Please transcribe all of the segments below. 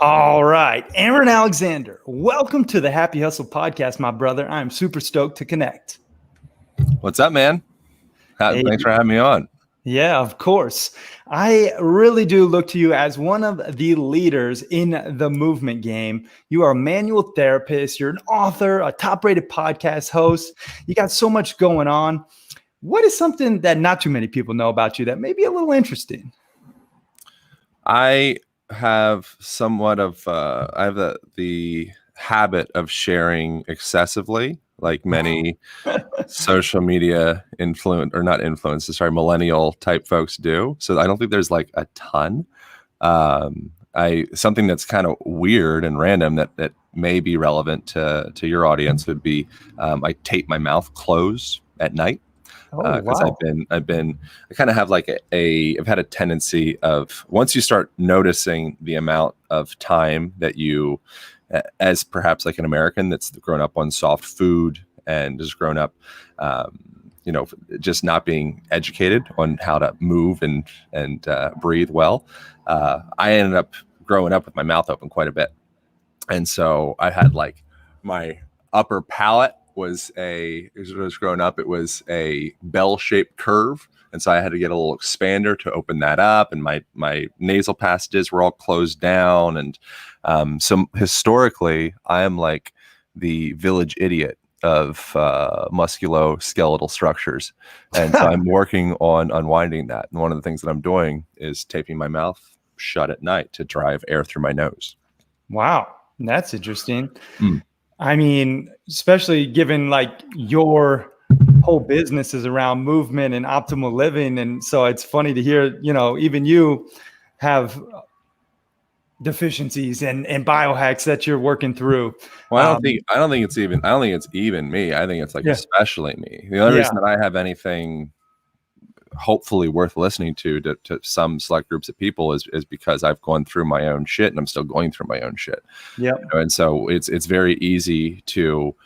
All right, Aaron Alexander, welcome to the Happy Hustle podcast, my brother. I'm super stoked to connect. What's up, man? Hey, Thanks for having me on. yeah, of course. I really do look to you as one of the leaders in the movement game. You are a manual therapist, you're an author, a top-rated podcast host. You got so much going on. What is something that not too many people know about you that may be a little interesting? I have somewhat of I have the habit of sharing excessively, like many social media millennial type folks do. So I don't think there's like a ton. Something that's kind of weird and random that may be relevant to your audience would be I tape my mouth closed at night. Because Wow. I kind of have like I've had a tendency of, once you start noticing the amount of time that you, as perhaps like an American that's grown up on soft food and has grown up, just not being educated on how to move and breathe well. I ended up growing up with my mouth open quite a bit. And so I had like my upper palate was growing up, it was a bell-shaped curve. And so I had to get a little expander to open that up. And my nasal passages were all closed down. And so historically, I am like the village idiot of musculoskeletal structures. And so I'm working on unwinding that. And one of the things that I'm doing is taping my mouth shut at night to drive air through my nose. Wow, that's interesting. I mean, especially given like your whole business is around movement and optimal living. And so it's funny to hear, even you have deficiencies and biohacks that you're working through. Well, I don't think it's even me. I think it's like especially me. The only reason that I have anything hopefully worth listening to some select groups of people is because I've gone through my own shit, and I'm still going through my own shit. Yeah. And so it's very easy to,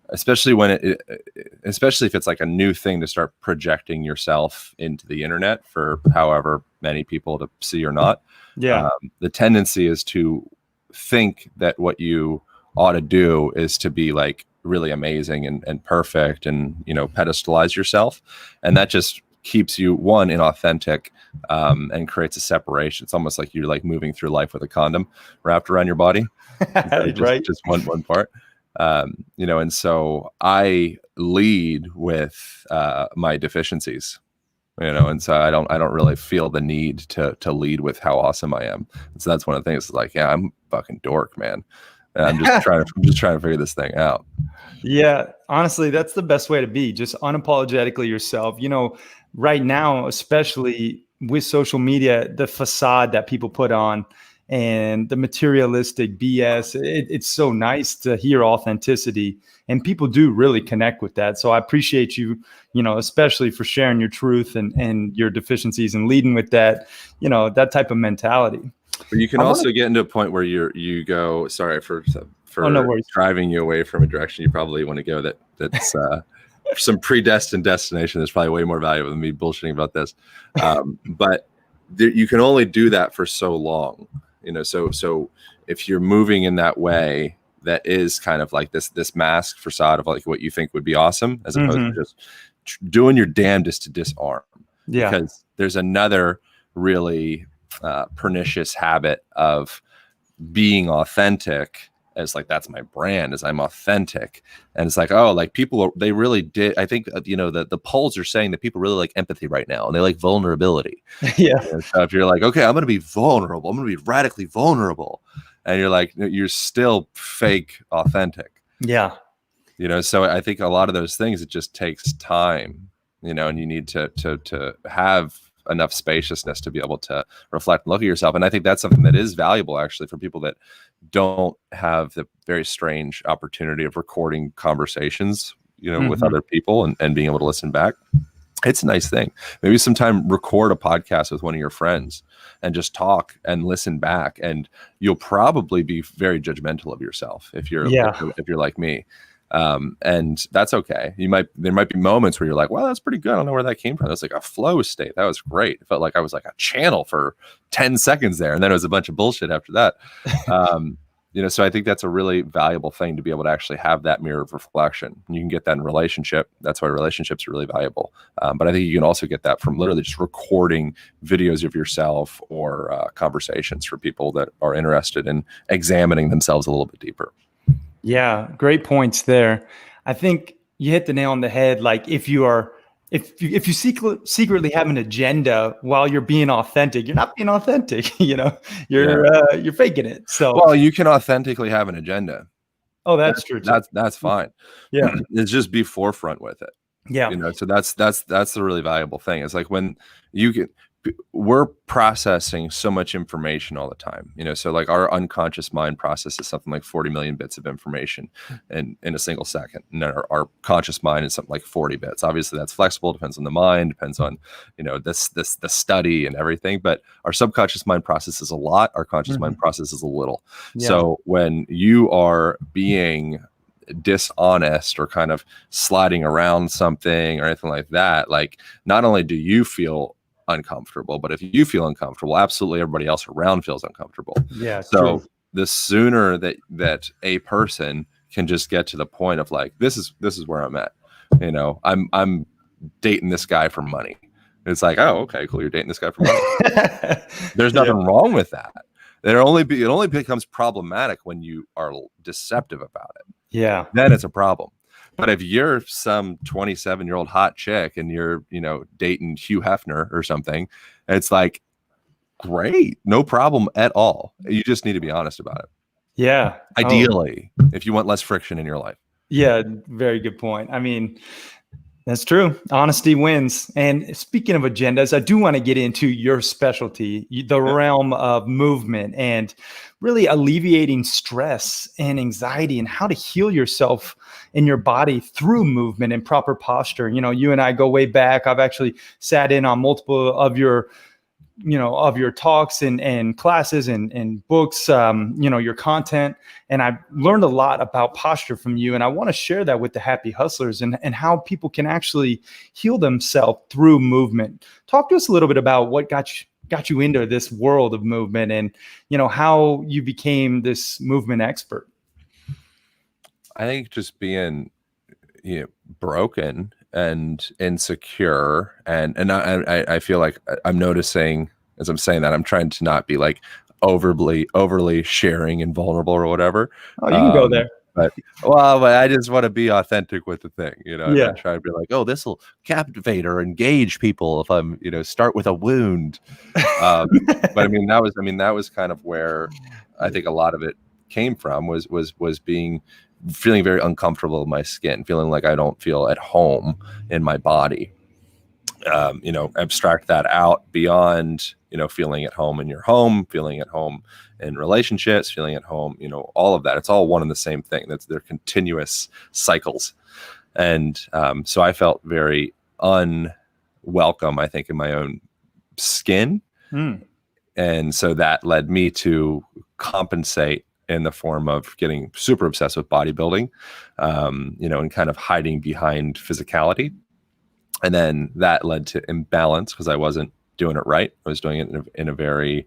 especially if it's like a new thing, to start projecting yourself into the internet for however many people to see or not. Yeah. The tendency is to think that what you ought to do is to be like really amazing and perfect and, pedestalize yourself. And that just keeps you inauthentic and creates a separation. It's almost like you're like moving through life with a condom wrapped around your body. Right. Just one part. And so I lead with my deficiencies, and so I don't really feel the need to lead with how awesome I am. And so that's one of the things. It's like, yeah, I'm a fucking dork, man. And I'm just trying to figure this thing out. Yeah, honestly, that's the best way to be. Just unapologetically yourself. Right now, especially with social media, the facade that people put on and the materialistic BS, it's so nice to hear authenticity, and people do really connect with that. So I appreciate you, especially for sharing your truth and your deficiencies and leading with that, that type of mentality. But you can also get into a point where you go, sorry for no worries, driving you away from a direction you probably want to go that's some predestined destination that's probably way more valuable than me bullshitting about this. But you can only do that for so long, so if you're moving in that way, that is kind of like this mask facade of like what you think would be awesome, as opposed to just doing your damnedest to disarm. Yeah. Because there's another really pernicious habit of being authentic as like, that's my brand, as I'm authentic. And it's like, oh, like they really did. I think, the polls are saying that people really like empathy right now, and they like vulnerability. Yeah. So if you're like, okay, I'm going to be vulnerable, I'm going to be radically vulnerable. And you're like, you're still fake authentic. Yeah. So I think a lot of those things, it just takes time, and you need to have enough spaciousness to be able to reflect and look at yourself. And I think that's something that is valuable actually for people that don't have the very strange opportunity of recording conversations, with other people and being able to listen back. It's a nice thing. Maybe sometime record a podcast with one of your friends and just talk and listen back. And you'll probably be very judgmental of yourself if you're like me. And that's okay. There might be moments where you're like, well, that's pretty good. I don't know where that came from. That's like a flow state. That was great. It felt like I was like a channel for 10 seconds there. And then it was a bunch of bullshit after that. So I think that's a really valuable thing to be able to actually have that mirror of reflection. You can get that in relationship. That's why relationships are really valuable. But I think you can also get that from literally just recording videos of yourself or conversations for people that are interested in examining themselves a little bit deeper. Yeah, great points there. I think you hit the nail on the head. Like if you secretly have an agenda while you're being authentic, you're not being authentic. You're faking it. So, well, you can authentically have an agenda. Oh, that's true too. That's fine. Yeah, it's just be forefront with it. Yeah. So that's the really valuable thing. It's like when we're processing so much information all the time, so like our unconscious mind processes something like 40 million bits of information in a single second. And then our conscious mind is something like 40 bits. Obviously that's flexible, depends on the mind, depends on, the study and everything, but our subconscious mind processes a lot. Our conscious mind processes a little. Yeah. So when you are being dishonest or kind of sliding around something or anything like that, like not only do you feel uncomfortable, but if you feel uncomfortable, absolutely everybody else around feels uncomfortable. Yeah. So true. The sooner that a person can just get to the point of like, this is where I'm at, I'm dating this guy for money. It's like, oh, okay, cool. You're dating this guy for money. There's nothing wrong with that. It only becomes problematic when you are deceptive about it. Yeah. Then it's a problem. But if you're some 27-year-old hot chick and you're, dating Hugh Hefner or something, it's like, great, no problem at all. You just need to be honest about it. Yeah. Ideally, if you want less friction in your life. Yeah, very good point. I mean, that's true. Honesty wins. And speaking of agendas, I do want to get into your specialty, the realm of movement and really alleviating stress and anxiety and how to heal yourself in your body through movement and proper posture. You and I go way back. I've actually sat in on multiple of your talks and classes and books, your content. And I've learned a lot about posture from you. And I want to share that with the Happy Hustlers and how people can actually heal themselves through movement. Talk to us a little bit about what got you into this world of movement and, how you became this movement expert. I think just being, broken and insecure, and I feel like I'm noticing as I'm saying that I'm trying to not be like overly sharing and vulnerable or whatever. Oh, you can go there. But I just want to be authentic with the thing, Yeah. And try to be like, oh, this will captivate or engage people if I'm, start with a wound. But I mean, that was kind of where I think a lot of it came from was feeling very uncomfortable in my skin, feeling like I don't feel at home in my body. Abstract that out beyond, feeling at home in your home, feeling at home in relationships, feeling at home, all of that. It's all one and the same thing. They're continuous cycles. And so I felt very unwelcome, I think, in my own skin. And so that led me to compensate in the form of getting super obsessed with bodybuilding, and kind of hiding behind physicality. And then that led to imbalance because I wasn't doing it right. I was doing it in a very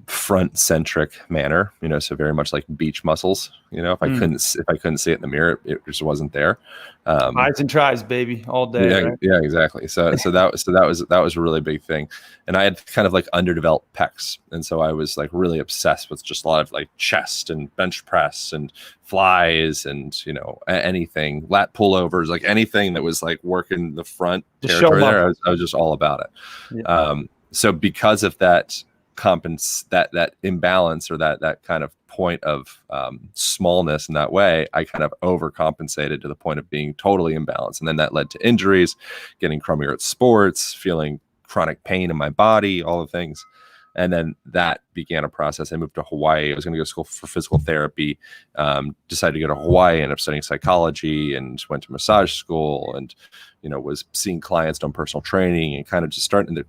front-centric manner, so very much like beach muscles. If I couldn't see it in the mirror, it just wasn't there. Highs and tries, baby, all day. Yeah, right? Yeah, exactly. So that was a really big thing, and I had kind of like underdeveloped pecs, and so I was like really obsessed with just a lot of like chest and bench press and flies and anything, lat pullovers, like anything that was like working the front territory there. I was just all about it. Yeah. So because of that that imbalance or that kind of point of smallness in that way, I kind of overcompensated to the point of being totally imbalanced. And then that led to injuries, getting crummier at sports, feeling chronic pain in my body, all the things. And then that began a process. I moved to Hawaii. I was going to go to school for physical therapy, decided to go to Hawaii, ended up studying psychology and went to massage school and, was seeing clients, done personal training and kind of just starting to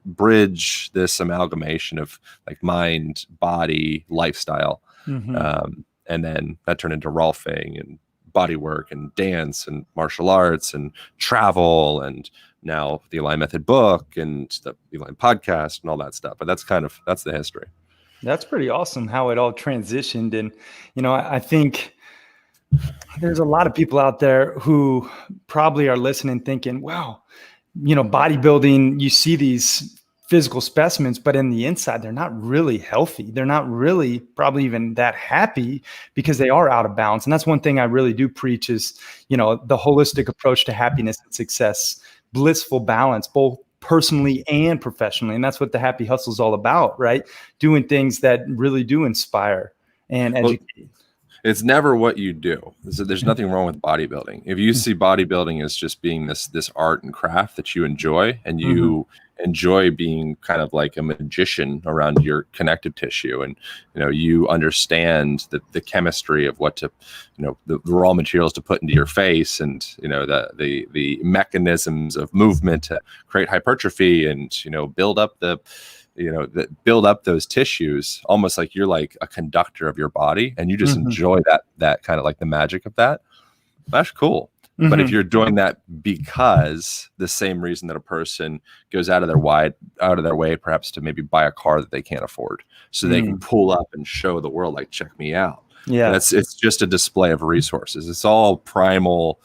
bridge this amalgamation of like mind, body, lifestyle. And then that turned into rolfing and body work and dance and martial arts and travel, and now the Align Method book and the Align podcast and all that stuff. But that's the history. That's pretty awesome how it all transitioned. And, I think there's a lot of people out there who probably are listening thinking, wow, bodybuilding, you see these physical specimens, but in the inside, they're not really healthy. They're not really probably even that happy because they are out of balance. And that's one thing I really do preach is, the holistic approach to happiness and success, blissful balance, both personally and professionally. And that's what the Happy Hustle is all about, right? Doing things that really do inspire and educate. It's never what you do. There's nothing wrong with bodybuilding. If you see bodybuilding as just being this art and craft that you enjoy, and you enjoy being kind of like a magician around your connective tissue, and you understand the chemistry of what to, the raw materials to put into your face, and the mechanisms of movement to create hypertrophy, and build up build up those tissues, almost like you're like a conductor of your body, and you just enjoy that kind of like the magic of that. That's cool. But if you're doing that because the same reason that a person goes out of their way, perhaps to maybe buy a car that they can't afford, so they can pull up and show the world, like, check me out. Yeah, it's just a display of resources. It's all primal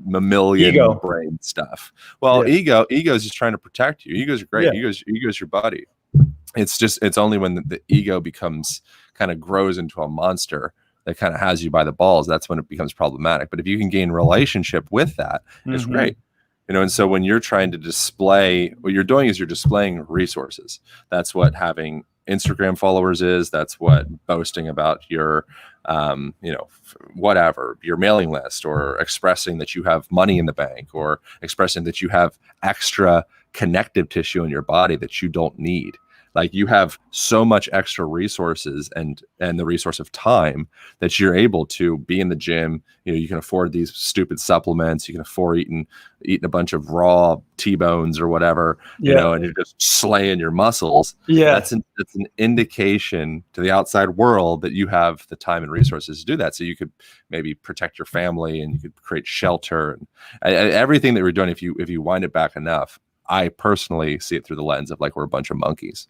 mammalian brain stuff. Well, ego is just trying to protect you. Ego's great. Ego's your buddy. It's only when the ego becomes kind of grows into a monster that kind of has you by the balls, that's when it becomes problematic. But if you can gain relationship with that, it's great. And so when you're trying to display, what you're doing is you're displaying resources. That's what having Instagram followers is. That's what boasting about your whatever, your mailing list, or expressing that you have money in the bank, or expressing that you have extra connective tissue in your body that you don't need. Like, you have so much extra resources and the resource of time that you're able to be in the gym. You can afford these stupid supplements. You can afford eating a bunch of raw T-bones or whatever, and you're just slaying your muscles. Yeah. That's an indication to the outside world that you have the time and resources to do that. So you could maybe protect your family, and you could create shelter, and everything that we're doing. If you wind it back enough, I personally see it through the lens of like, we're a bunch of monkeys.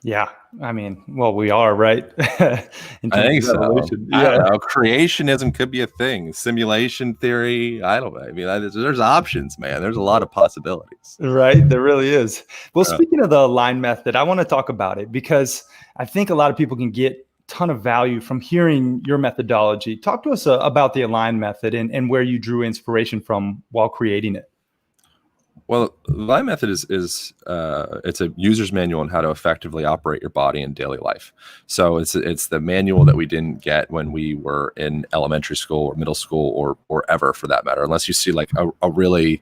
Yeah. I mean, well, we are, right? I think so. I don't know. Creationism could be a thing. Simulation theory. I don't know. I mean, there's options, man. There's a lot of possibilities. Right. There really is. Well, speaking of the Align method, I want to talk about it because I think a lot of people can get a ton of value from hearing your methodology. Talk to us about the Align method and where you drew inspiration from while creating it. Well, the Align method is it's a user's manual on how to effectively operate your body in daily life. So it's the manual that we didn't get when we were in elementary school or middle school or ever, for that matter, unless you see like a really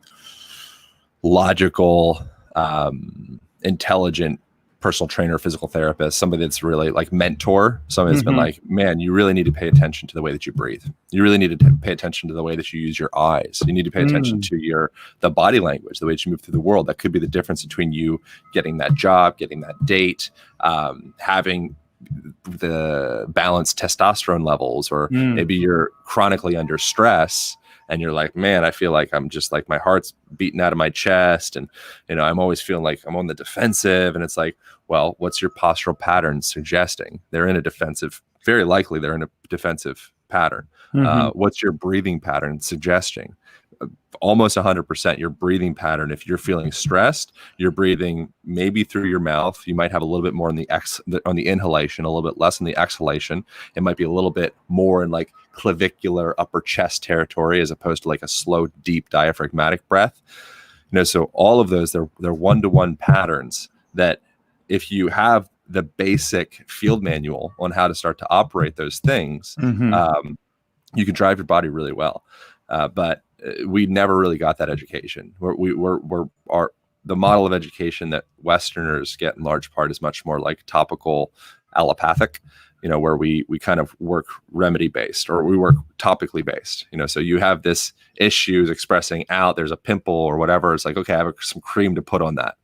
logical, intelligent personal trainer, physical therapist, somebody that's really like mentor, somebody that's been like, man, you really need to pay attention to the way that you breathe. You really need to pay attention to the way that you use your eyes. You need to pay attention to the body language, the way that you move through the world. That could be the difference between you getting that job, getting that date, having the balanced testosterone levels, or maybe you're chronically under stress and you're like, man, I feel like I'm just like, my heart's beating out of my chest, and I'm always feeling like I'm on the defensive. And it's like, well, what's your postural pattern suggesting? They're in a defensive, very likely they're in a defensive pattern. What's your breathing pattern suggesting? Almost 100% your breathing pattern. If you're feeling stressed, you're breathing maybe through your mouth. You might have a little bit more on the inhalation, a little bit less on the exhalation. It might be a little bit more in like clavicular upper chest territory, as opposed to like a slow, deep diaphragmatic breath. So all of those, they're one-to-one patterns that if you have the basic field manual on how to start to operate those things, you can drive your body really well. But we never really got that education. The model of education that Westerners get in large part is much more like topical allopathic, where we kind of work remedy based, or we work topically based. So you have this issue expressing out, there's a pimple or whatever. It's like, okay, I have some cream to put on that,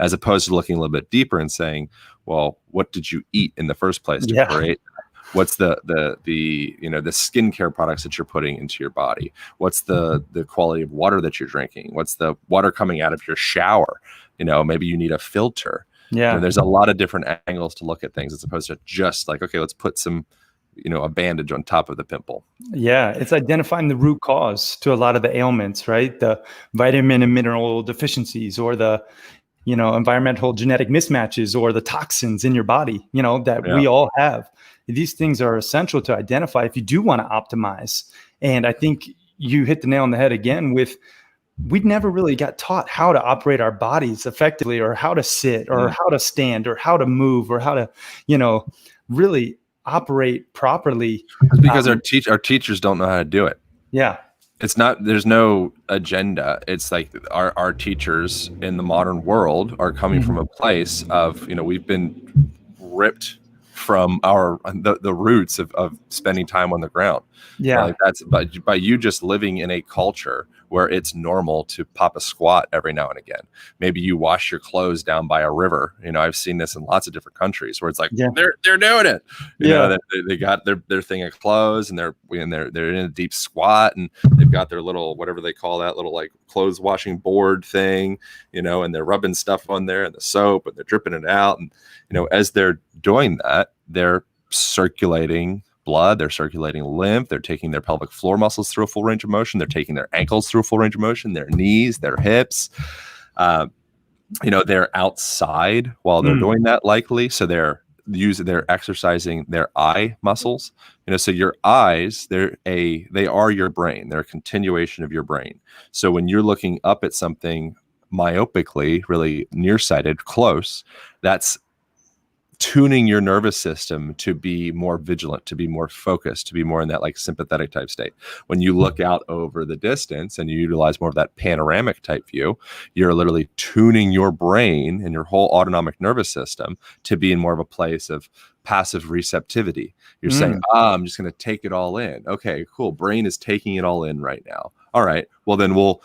as opposed to looking a little bit deeper and saying, well, what did you eat in the first place to create that? What's the you know, the skincare products that you're putting into your body? What's the quality of water that you're drinking? What's the water coming out of your shower? You know, maybe you need a filter. You know, there's a lot of different angles to look at things, as opposed to just like, okay, let's put some, you know, a bandage on top of the pimple. Yeah, it's identifying the root cause to a lot of the ailments, right? The vitamin and mineral deficiencies, or the, you know, environmental genetic mismatches, or the toxins in your body, you know, that we all have. These things are essential to identify if you do want to optimize. And I think you hit the nail on the head again with, we never really got taught how to operate our bodies effectively, or how to sit, or how to stand, or how to move, or how to, you know, really operate properly. It's because our teachers don't know how to do it. Yeah. It's not, there's no agenda. It's like our teachers in the modern world are coming from a place of, you know, we've been ripped from the roots of spending time on the ground. Yeah. Like that's by you just living in a culture where it's normal to pop a squat every now and again. Maybe you wash your clothes down by a river. You know, I've seen this in lots of different countries where it's like they're doing it. You know, they got their thing of clothes, and they're in a deep squat, and they've got their little, whatever they call that little like clothes washing board thing, you know, and they're rubbing stuff on there and the soap, and they're dripping it out. And, you know, as they're doing that, they're circulating blood, they're circulating lymph, they're taking their pelvic floor muscles through a full range of motion, they're taking their ankles through a full range of motion, their knees, their hips. You know, they're outside while they're doing that, likely. So they're exercising their eye muscles. You know, so your eyes, they are your brain. They're a continuation of your brain. So when you're looking up at something myopically, really nearsighted, close, that's tuning your nervous system to be more vigilant, to be more focused, to be more in that like sympathetic type state. When you look out over the distance and you utilize more of that panoramic type view, you're literally tuning your brain and your whole autonomic nervous system to be in more of a place of passive receptivity. You're saying, I'm just going to take it all in. Okay, cool. Brain is taking it all in right now. All right. Well, then we'll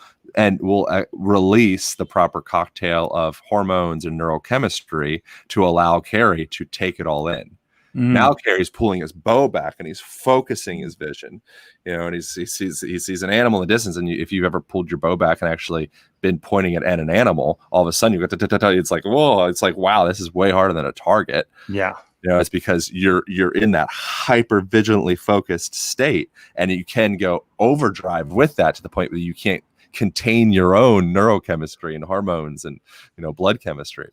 release the proper cocktail of hormones and neurochemistry to allow Carrie to take it all in. Now Carrie's pulling his bow back and he's focusing his vision, you know, and he sees an animal in the distance. And if you've ever pulled your bow back and actually been pointing it at an animal, all of a sudden you go, it's like, whoa, it's like, wow, this is way harder than a target. Yeah. You know, it's because you're in that hyper vigilantly focused state, and you can go overdrive with that to the point where you can't contain your own neurochemistry and hormones and, you know, blood chemistry.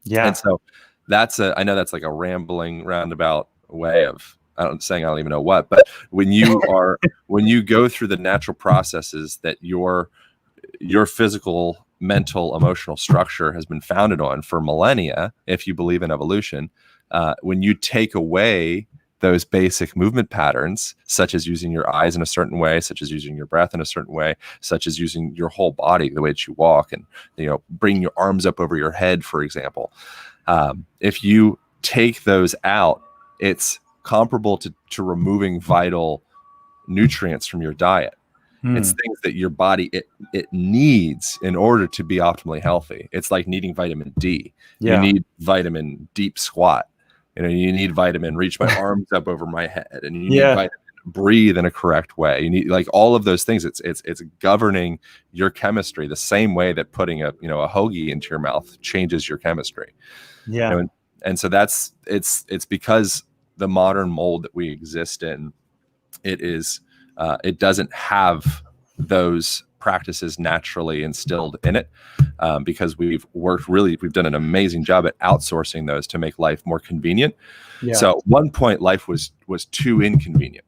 Yeah. And so I know that's like a rambling roundabout way of I don't even know what, but when you when you go through the natural processes that your physical, mental, emotional structure has been founded on for millennia, if you believe in evolution, when you take away those basic movement patterns, such as using your eyes in a certain way, such as using your breath in a certain way, such as using your whole body, the way that you walk, and, you know, bringing your arms up over your head, for example. If you take those out, it's comparable to removing vital nutrients from your diet. It's things that your body it needs in order to be optimally healthy. It's like needing vitamin D. You need vitamin deep squat. You know, you need vitamin reach my arms up over my head, and you need vitamin breathe in a correct way. You need like all of those things. It's governing your chemistry the same way that putting a hoagie into your mouth changes your chemistry. Yeah. You know, and so it's because the modern mold that we exist in, it doesn't have those practices naturally instilled in it, because we've done an amazing job at outsourcing those to make life more convenient. So at one point life was too inconvenient,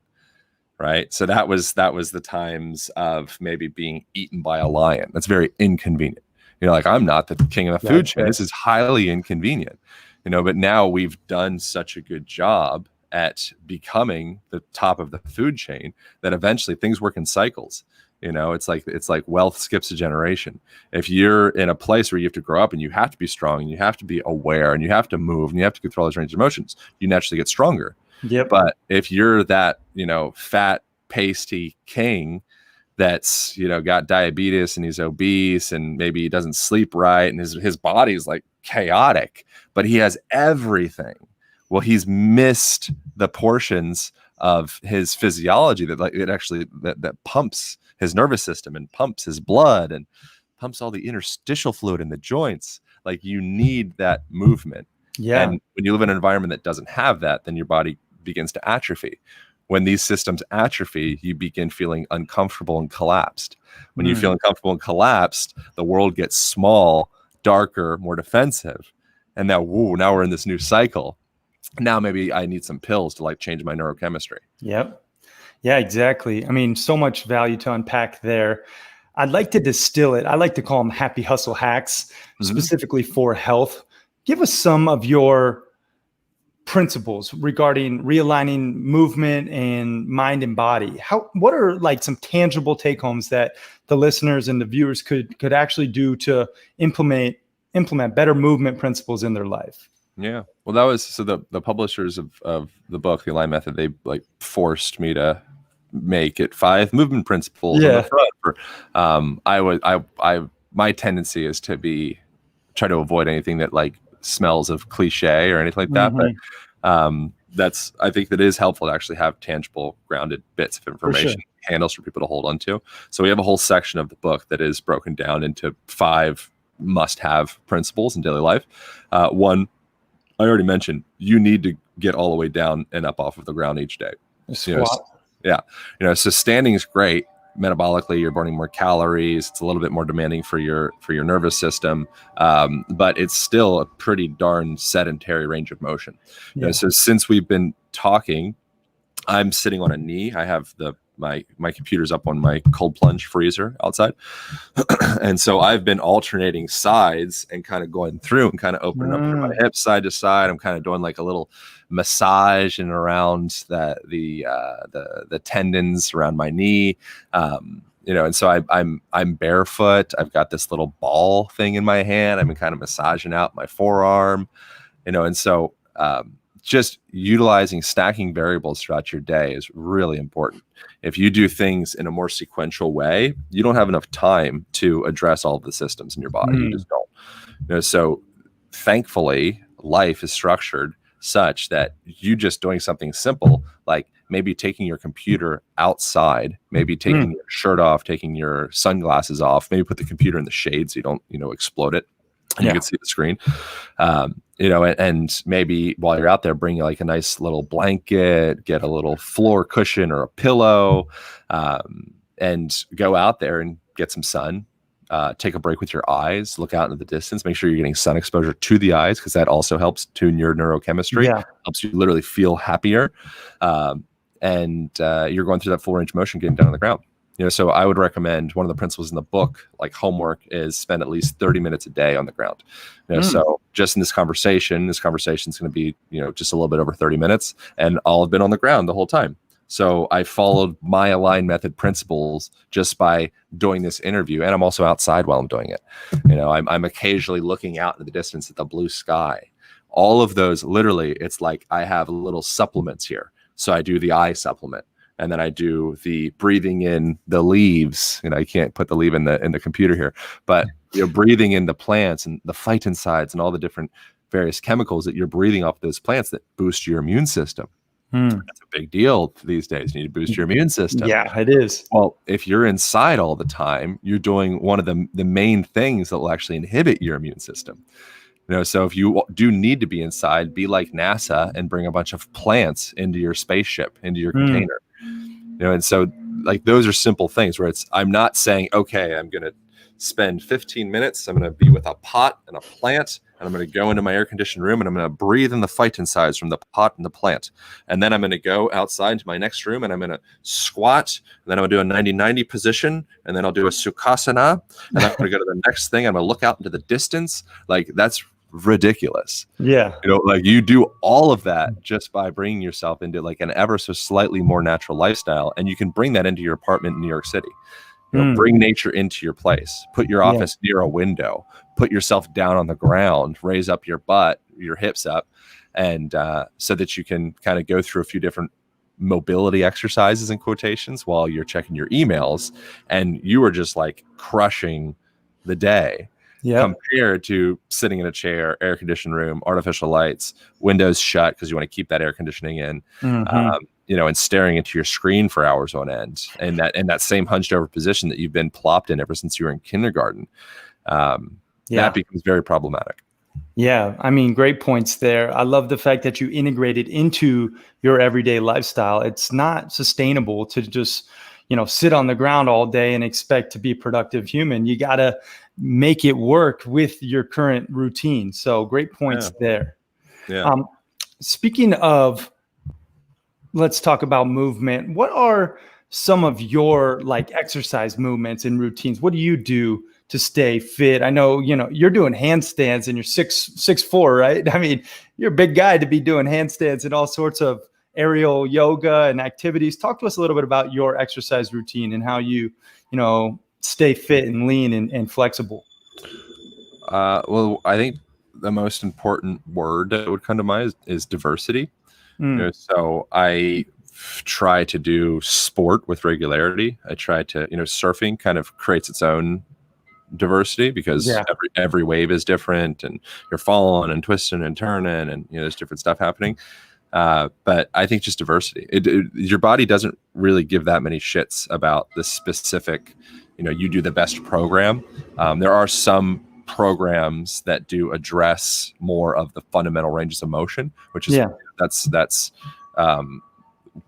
right? So that was the times of maybe being eaten by a lion. That's very inconvenient. You know, like, I'm not the king of the food chain. This is highly inconvenient, you know, but now we've done such a good job at becoming the top of the food chain that eventually things work in cycles. You know, it's like wealth skips a generation. If you're in a place where you have to grow up and you have to be strong and you have to be aware and you have to move and you have to go through all those range of emotions, you naturally get stronger. Yep. But if you're that, you know, fat, pasty king that's, you know, got diabetes and he's obese and maybe he doesn't sleep right and his body's like chaotic, but he has everything Well, he's missed the portions of his physiology that like it actually that pumps his nervous system and pumps his blood and pumps all the interstitial fluid in the joints. Like you need that movement. Yeah. And when you live in an environment that doesn't have that, then your body begins to atrophy. When these systems atrophy, you begin feeling uncomfortable and collapsed. When you feel uncomfortable and collapsed, the world gets small, darker, more defensive. And now we're in this new cycle. Now maybe I need some pills to like change my neurochemistry. Yep. Yeah, exactly. I mean, so much value to unpack there. I'd like to distill it. I like to call them happy hustle hacks, specifically for health. Give us some of your principles regarding realigning movement and mind and body. What are like some tangible take homes that the listeners and the viewers could actually do to implement better movement principles in their life? Yeah. Well, that was so the publishers of the book, The Align Method, they like forced me to make it 5 movement principles on the front. My tendency is to try to avoid anything that like smells of cliche or anything like that. But I think that is helpful to actually have tangible, grounded bits of information, handles for people to hold on to. So we have a whole section of the book that is broken down into 5 must-have principles in daily life. One, I already mentioned, you need to get all the way down and up off of the ground each day. So standing is great. Metabolically, you're burning more calories. It's a little bit more demanding for your nervous system, but it's still a pretty darn sedentary range of motion. So since we've been talking, I'm sitting on a knee. I have my computer's up on my cold plunge freezer outside. And so I've been alternating sides and kind of going through and kind of opening up my hips side to side. I'm kind of doing like a little massage and around the tendons around my knee. And so I'm barefoot. I've got this little ball thing in my hand. I've been kind of massaging out my forearm, and so just utilizing stacking variables throughout your day is really important. If you do things in a more sequential way, you don't have enough time to address all of the systems in your body. You just don't. So thankfully, life is structured such that you just doing something simple, like maybe taking your computer outside, maybe taking your shirt off, taking your sunglasses off, maybe put the computer in the shade so you don't, explode it. And you can see the screen, and maybe while you're out there, bring like a nice little blanket, get a little floor cushion or a pillow, and go out there and get some sun. Take a break with your eyes, look out into the distance, make sure you're getting sun exposure to the eyes, because that also helps tune your neurochemistry, helps you literally feel happier. And you're going through that full range of motion, getting down on the ground. So I would recommend, one of the principles in the book, like homework, is spend at least 30 minutes a day on the ground. So just in this conversation is going to be, just a little bit over 30 minutes, and I'll have been on the ground the whole time. So I followed my Align Method principles just by doing this interview, and I'm also outside while I'm doing it. I'm occasionally looking out into the distance at the blue sky. All of those, literally, it's like I have little supplements here. So I do the eye supplement. And then I do the breathing in the leaves. I can't put the leaf in the computer here, but breathing in the plants and the phytoncides and all the different various chemicals that you're breathing off those plants that boost your immune system. That's a big deal these days. You need to boost your immune system. Yeah, it is. Well, if you're inside all the time, you're doing one of the main things that will actually inhibit your immune system. So if you do need to be inside, be like NASA and bring a bunch of plants into your spaceship, into your container. And so like those are simple things where I'm not saying, okay, I'm going to spend 15 minutes. I'm going to be with a pot and a plant, and I'm going to go into my air conditioned room, and I'm going to breathe in the phytoncides from the pot and the plant. And then I'm going to go outside to my next room, and I'm going to squat, and then I'm going to do a 90-90 position, and then I'll do a sukhasana, and then I'm going to go to the next thing. I'm going to look out into the distance. Like, that's ridiculous. Like you do all of that just by bringing yourself into like an ever so slightly more natural lifestyle, and you can bring that into your apartment in New York City. Bring nature into your place, put your office near a window, put yourself down on the ground, raise up your butt, your hips up, and so that you can kind of go through a few different mobility exercises in quotations while you're checking your emails, and you are just like crushing the day. Yeah. compared to sitting in a chair, air conditioned room, artificial lights, windows shut because you want to keep that air conditioning in, and staring into your screen for hours on end, and that same hunched over position that you've been plopped in ever since you were in kindergarten. That becomes very problematic. Yeah, I mean, great points there. I love the fact that you integrate it into your everyday lifestyle. It's not sustainable to just, sit on the ground all day and expect to be a productive human. You got to make it work with your current routine. So great points there. Yeah. Speaking of, let's talk about movement. What are some of your exercise movements and routines? What do you do to stay fit? I know, you're doing handstands and you're 6'4", right? I mean, you're a big guy to be doing handstands and all sorts of aerial yoga and activities. Talk to us a little bit about your exercise routine and how you stay fit and lean and flexible. Well, I think the most important word that would come to mind is diversity. So I try to do sport with regularity. I try to, surfing kind of creates its own diversity because every wave is different, and you're falling and twisting and turning, and there's different stuff happening. But I think just diversity. Your body doesn't really give that many shits about the specific, you do the best program. There are some programs that do address more of the fundamental ranges of motion, which is that's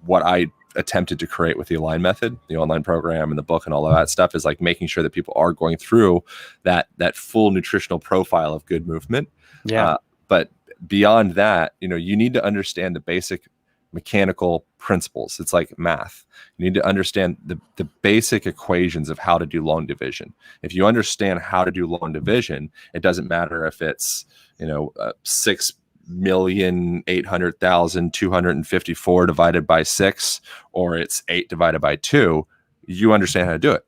what I attempted to create with the Align method, the online program and the book and all of that stuff, is like making sure that people are going through that full nutritional profile of good movement. But beyond that, you need to understand the basic mechanical principles. It's like math. You need to understand the basic equations of how to do long division. If you understand how to do long division, it doesn't matter if it's 6,800,254 divided by 6, or it's 8 divided by 2. You understand how to do it.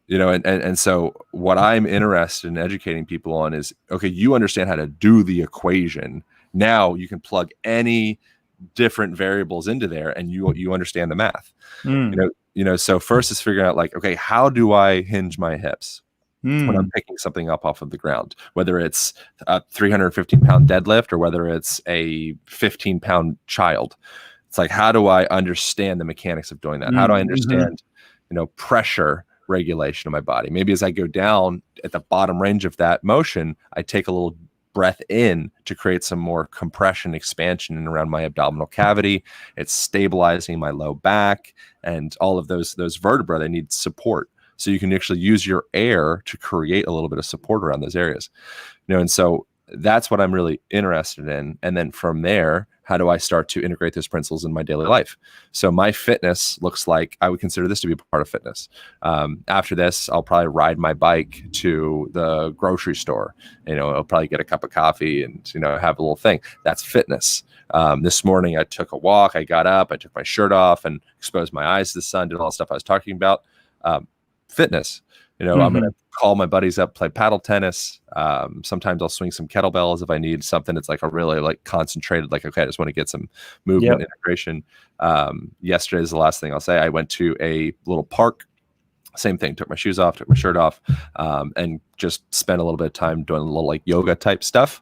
And so what I'm interested in educating people on is, okay, you understand how to do the equation. Now you can plug any different variables into there, and you understand the math. So first is figuring out okay, how do I hinge my hips when I'm picking something up off of the ground, whether it's a 315-pound deadlift or whether it's a 15-pound child. It's like, how do I understand the mechanics of doing that? How do I understand, pressure regulation of my body? Maybe as I go down at the bottom range of that motion, I take a little breath in to create some more compression, expansion in around my abdominal cavity. It's stabilizing my low back and all of those vertebrae. They need support. So you can actually use your air to create a little bit of support around those areas. And so that's what I'm really interested in. And then from there, how do I start to integrate those principles in my daily life? So my fitness looks like, I would consider this to be part of fitness. After this, I'll probably ride my bike to the grocery store. I'll probably get a cup of coffee and, have a little thing. That's fitness. This morning I took a walk. I got up, I took my shirt off and exposed my eyes to the sun, did all the stuff I was talking about. Fitness. I'm going to call my buddies up, play paddle tennis. Sometimes I'll swing some kettlebells if I need something. It's like a really concentrated, okay, I just want to get some movement integration. Yesterday is the last thing I'll say. I went to a little park, same thing, took my shoes off, took my shirt off, and just spent a little bit of time doing a little yoga type stuff,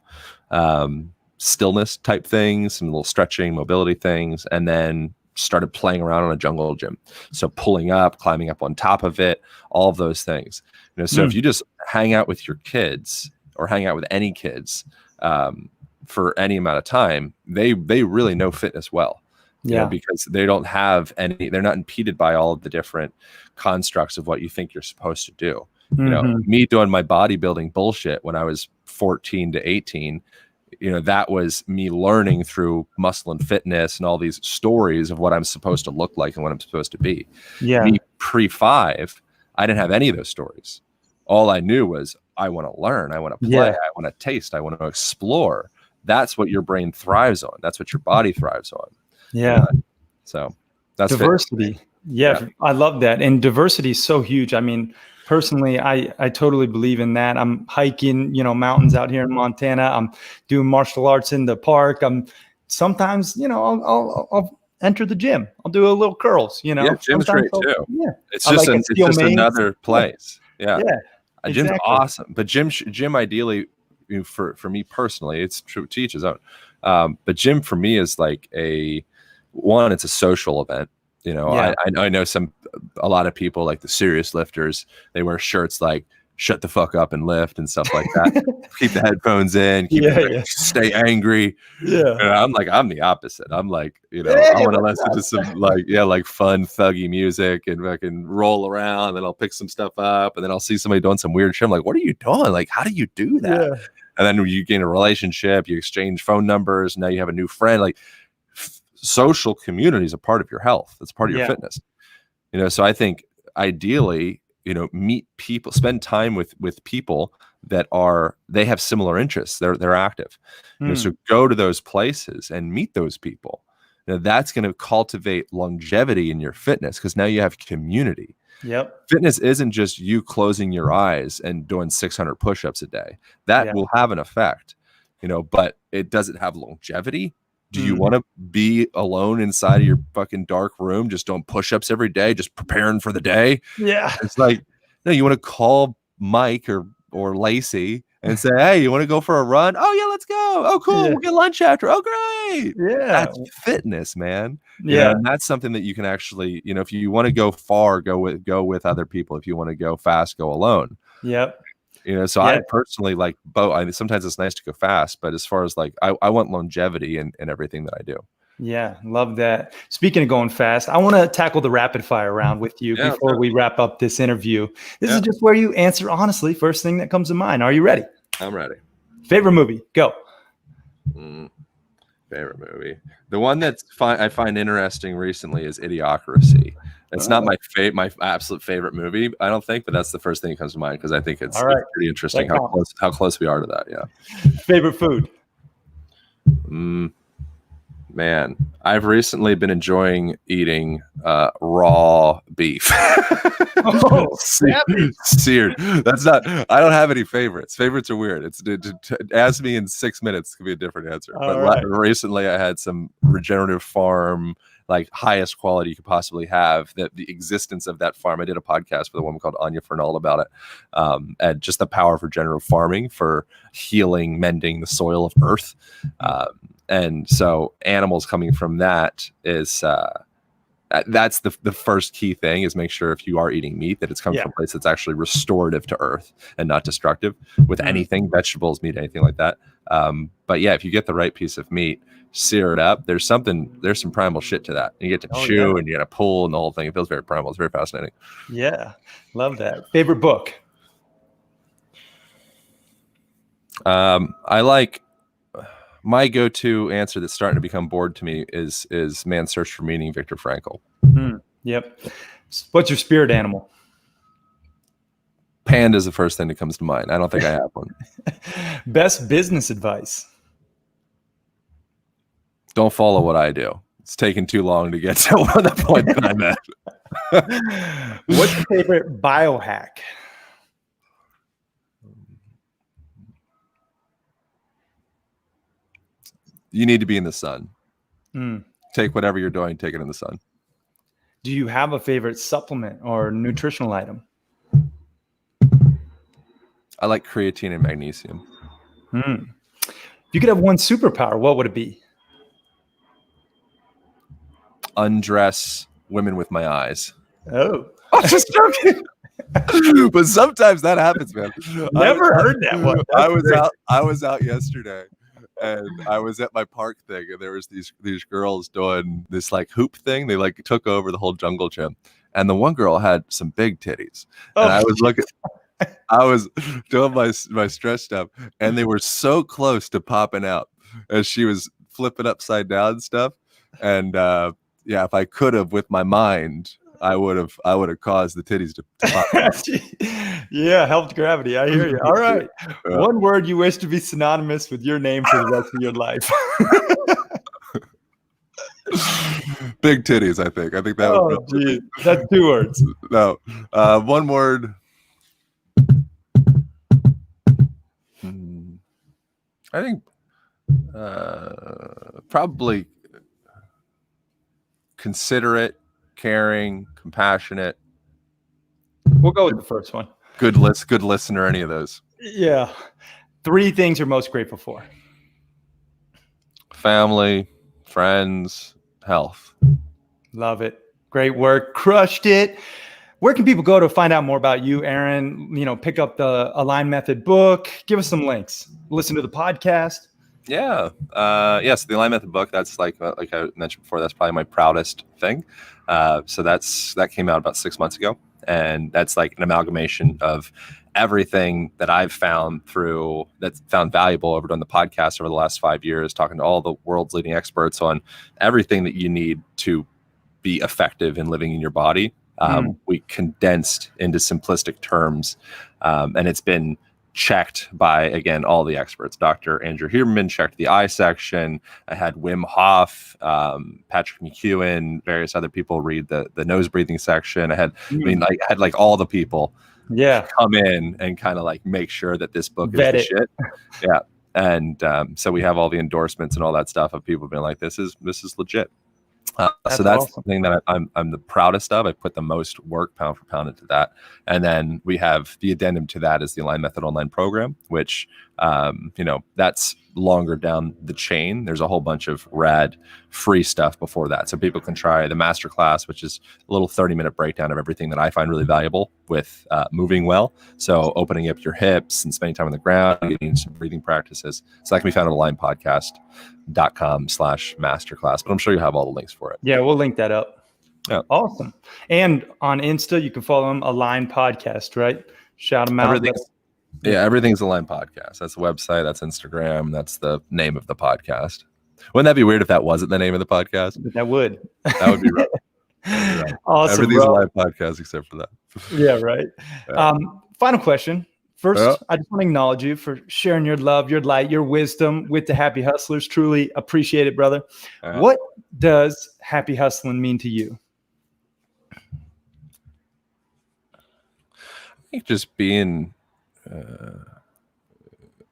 stillness type things, and a little stretching, mobility things. And then started playing around on a jungle gym. So pulling up, climbing up on top of it, all of those things. So if you just hang out with your kids or hang out with any kids for any amount of time, they really know fitness well. Because they don't have they're not impeded by all of the different constructs of what you think you're supposed to do. Me doing my bodybuilding bullshit when I was 14 to 18, that was me learning through muscle and fitness and all these stories of what I'm supposed to look like and what I'm supposed to be. Me pre-5, I didn't have any of those stories. All I knew was I want to learn, I want to play, I want to taste, I want to explore. That's what your brain thrives on. That's what your body thrives on. So that's diversity. I love that. And diversity is so huge. I mean, personally, I totally believe in that. I'm hiking, mountains out here in Montana. I'm doing martial arts in the park. I'm sometimes, I'll enter the gym. I'll do a little curls, gym's great too. It's just another place. Gym's Exactly. awesome, but gym ideally, for me personally, it's true to each his own. But gym for me is like it's a social event. Yeah. I know a lot of people, like the serious lifters, they wear shirts like "shut the fuck up and lift" and stuff like that. Keep the headphones in, stay angry. Yeah. And I'm the opposite. I'm like, I want to listen to some like fun thuggy music and I can roll around, and I'll pick some stuff up, and then I'll see somebody doing some weird shit. I'm like, what are you doing? Like, how do you do that? Yeah. And then you gain a relationship, you exchange phone numbers, now you have a new friend. Like, social community is a part of your health. It's part of your fitness. So I think ideally, meet people, spend time with people that they have similar interests. They're active. So go to those places and meet those people. That's going to cultivate longevity in your fitness, because now you have community. Yep. Fitness isn't just you closing your eyes and doing 600 push-ups a day. That will have an effect, but it doesn't have longevity. Do you want to be alone inside of your fucking dark room, just doing push-ups every day, just preparing for the day? Yeah. It's like, no, you want to call Mike or Lacey and say, hey, you want to go for a run? Oh yeah, let's go. Oh cool, we'll get lunch after. Oh great. Yeah. That's fitness, man. Yeah. And that's something that you can actually, if you want to go far, go with other people. If you want to go fast, go alone. Yep. So I personally like both. Sometimes it's nice to go fast, but as far as like, I want longevity in everything that I do. Yeah, love that. Speaking of going fast, I want to tackle the rapid fire round with you before we wrap up this interview. This is just where you answer honestly, first thing that comes to mind. Are you ready? I'm ready. Favorite movie? Go. Favorite movie. The one that's I find interesting recently is Idiocracy. It's not my absolute favorite movie, I don't think, but that's the first thing that comes to mind, because I think it's pretty interesting how close we are to that. Yeah. Favorite food? Man, I've recently been enjoying eating raw beef. Seared. That's not. I don't have any favorites. Favorites are weird. Ask me in 6 minutes, it could be a different answer. But recently, I had some regenerative farm, like highest quality you could possibly have. That the existence of that farm. I did a podcast with a woman called Anya Fernald about it, and just the power of regenerative farming for healing, mending the soil of Earth. And so animals coming from that is that's the first key thing, is make sure if you are eating meat that it's coming from a place that's actually restorative to Earth and not destructive with anything, vegetables, meat, anything like that. But yeah, if you get the right piece of meat, sear it up, there's some primal shit to that. You get to chew and you got to pull and the whole thing. It feels very primal. It's very fascinating. Yeah, love that. Favorite book? I like. My go-to answer that's starting to become bored to me is Man's Search for Meaning, Viktor Frankl. Yep. What's your spirit animal? Panda is the first thing that comes to mind. I don't think I have one. Best business advice? Don't follow what I do. It's taken too long to get to the point that I'm at. What's your favorite biohack? You need to be in the sun. Take whatever you're doing, take it in the sun. Do you have a favorite supplement or nutritional item? I like creatine and magnesium. If you could have one superpower, what would it be? Undress women with my eyes. Oh. I'm just joking. But sometimes that happens, man. Never heard that one. I was out yesterday. And I was at my park thing, and there was these girls doing this like hoop thing. They like took over the whole jungle gym, and the one girl had some big titties. And I was doing my stretch stuff, and they were so close to popping out as she was flipping upside down and stuff. And if I could have with my mind, I would have caused the titties to pop out. Yeah, helped gravity. I hear you. All right. One word you wish to be synonymous with your name for the rest of your life. Big titties, I think. I think that would geez. That's 2 words. No. One word. I think probably considerate, caring, compassionate. We'll go with the first one. good listener, any of those. Yeah. 3 things you're most grateful for. Family, friends, health. Love it. Great work. Crushed it. Where can people go to find out more about you, Aaron? Pick up the Align Method book. Give us some links. Listen to the podcast. Yeah. Yes. The Align Method book. That's like I mentioned before, that's probably my proudest thing. So that came out about 6 months ago. And that's like an amalgamation of everything that I've found valuable over on the podcast over the last 5 years, talking to all the world's leading experts on everything that you need to be effective in living in your body. We condensed into simplistic terms, and it's been checked by, again, all the experts. Dr. Andrew Huberman checked the eye section. I had Wim Hof, Patrick McEwen, various other people read the nose breathing section. I had all the people come in and kind of like make sure that this book is the shit. Yeah. And so we have all the endorsements and all that stuff of people being like, this is legit. So that's awesome. The thing that I'm the proudest of. I put the most work pound for pound into that. And then we have the addendum to that is the Align Method online program, which, that's longer down the chain. There's a whole bunch of rad free stuff before that. So people can try the masterclass, which is a little 30-minute breakdown of everything that I find really valuable with moving well. So opening up your hips and spending time on the ground, getting some breathing practices. So that can be found on alignpodcast.com/masterclass, but I'm sure you have all the links for it. Yeah, we'll link that up. Yeah. Awesome. And on Insta, you can follow them, Align Podcast, right? Shout them out. Everything's Align Podcast. That's the website. That's Instagram. That's the name of the podcast. Wouldn't that be weird if that wasn't the name of the podcast? That would. That would be right. Awesome. Everything's Align Podcast except for that. Yeah, right. Yeah. Final question. First, I just want to acknowledge you for sharing your love, your light, your wisdom with the Happy Hustlers. Truly appreciate it, brother. What does Happy Hustling mean to you? I think just being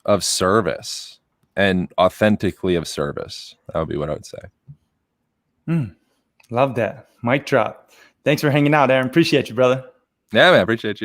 of service and authentically of service. That would be what I would say. Love that. Mic drop. Thanks for hanging out, Aaron. Appreciate you, brother. Yeah, man. Appreciate you.